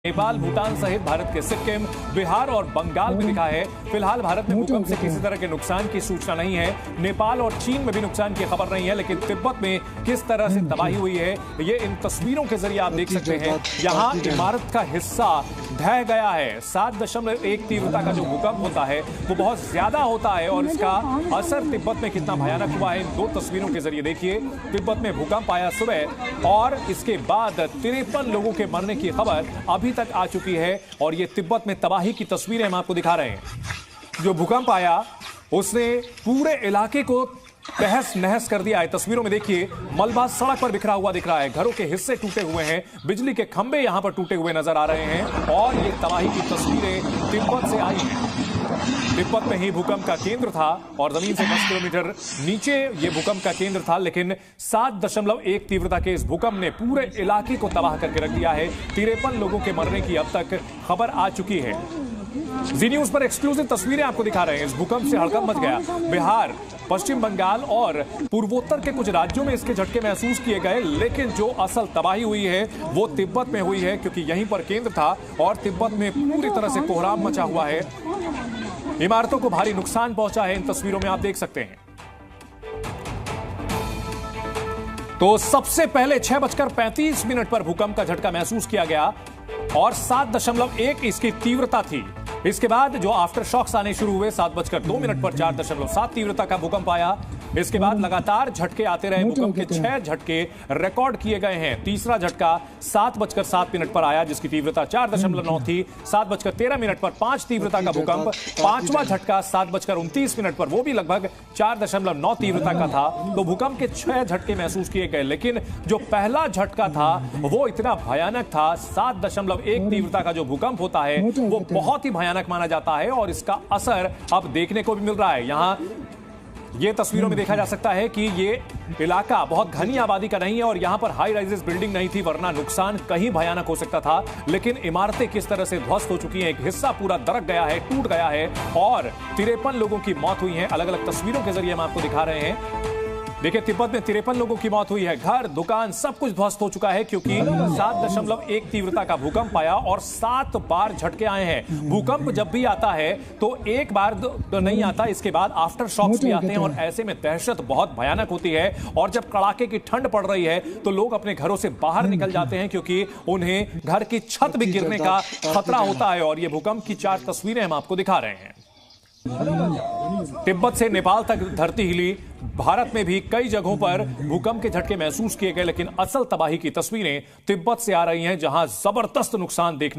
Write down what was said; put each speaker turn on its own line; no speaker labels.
नेपाल, भूटान सहित भारत के सिक्किम, बिहार और बंगाल में दिखा है। फिलहाल भारत में भूकंप से किसी तरह के नुकसान की सूचना नहीं है। नेपाल और चीन में भी नुकसान की खबर नहीं है, लेकिन तिब्बत में किस तरह से तबाही हुई है ये इन तस्वीरों के जरिए आप देख सकते हैं। यहाँ इमारत का हिस्सा ढह गया है। 7.1 तीव्रता का जो भूकंप होता है वो बहुत ज्यादा होता है और इसका असर तिब्बत में कितना भयानक हुआ है इन दो तस्वीरों के जरिए देखिए। तिब्बत में भूकंप आया सुबह और इसके बाद 53 लोगों के मरने की खबर अभी तक आ चुकी है और ये तिब्बत में तबाही की तस्वीरें हम आपको दिखा रहे हैं। जो भूकंप आया उसने पूरे इलाके को तहस नहस कर दिया है। तस्वीरों में देखिए मलबा सड़क पर बिखरा हुआ दिख रहा है, घरों के हिस्से टूटे हुए हैं, बिजली के खंभे यहां पर टूटे हुए नजर आ रहे हैं और ये तबाही की तस्वीरें तिब्बत से आई हैं। तिब्बत में ही भूकंप का केंद्र था और जमीन से 10 किलोमीटर नीचे यह भूकंप का केंद्र था, लेकिन 7.1 तीव्रता के इस भूकंप ने पूरे इलाके को तबाह करके रख दिया है। 53 लोगों के मरने की अब तक खबर आ चुकी है। जी न्यूज पर एक्सक्लूसिव तस्वीरें आपको दिखा रहे हैं। इस भूकंप से हड़कंप मच गया। बिहार, पश्चिम बंगाल और पूर्वोत्तर के कुछ राज्यों में इसके झटके महसूस किए गए, लेकिन जो असल तबाही हुई है वो तिब्बत में हुई है, क्योंकि यहीं पर केंद्र था और तिब्बत में पूरी तरह से कोहराम मचा हुआ है। इमारतों को भारी नुकसान पहुंचा है। इन तस्वीरों में आप देख सकते हैं। तो सबसे पहले 6:35 पर भूकंप का झटका महसूस किया गया और 7.1 इसकी तीव्रता थी। इसके बाद जो आफ्टर शॉक्स आने शुरू हुए 7:02 पर 4.7 तीव्रता का भूकंप आया। इसके बाद लगातार झटके आते रहे। भूकंप के 6 झटके रिकॉर्ड किए गए हैं। तीसरा झटका 7:07 पर आया जिसकी तीव्रता 4.9 थी। 7:13 पर 5 तीव्रता का भूकंप। पांचवा झटका 7:29 पर, वो भी लगभग 4.9 तीव्रता का था। तो भूकंप के 6 झटके महसूस किए गए, लेकिन जो पहला झटका था वो इतना भयानक था। 7.1 तीव्रता का जो भूकंप होता है वो बहुत ही भयानक माना जाता है और इसका असर अब देखने को भी मिल रहा है। यहां ये तस्वीरों में देखा जा सकता है कि ये इलाका बहुत घनी आबादी का नहीं है और यहां पर हाई राइजेस बिल्डिंग नहीं थी, वरना नुकसान कहीं भयानक हो सकता था। लेकिन इमारतें किस तरह से ध्वस्त हो चुकी हैं, एक हिस्सा पूरा दरक गया है, टूट गया है और 53 लोगों की मौत हुई है। अलग अलग तस्वीरों के जरिए हम आपको दिखा रहे हैं। देखिए तिब्बत में 53 लोगों की मौत हुई है। घर, दुकान सब कुछ ध्वस्त हो चुका है, क्योंकि 7.1 तीव्रता का भूकंप आया और 7 बार झटके आए हैं। भूकंप जब भी आता है तो एक बार तो नहीं आता, इसके बाद आफ्टर शॉक्स भी आते हैं और ऐसे में दहशत बहुत भयानक होती है। और जब कड़ाके की ठंड पड़ रही है तो लोग अपने घरों से बाहर निकल जाते हैं, क्योंकि उन्हें घर की छत भी गिरने का खतरा होता है। और ये भूकंप की 4 तस्वीरें हम आपको दिखा रहे हैं। तिब्बत से नेपाल तक धरती हिली। भारत में भी कई जगहों पर भूकंप के झटके महसूस किए गए, लेकिन असल तबाही की तस्वीरें तिब्बत से आ रही हैं, जहां जबरदस्त नुकसान देखने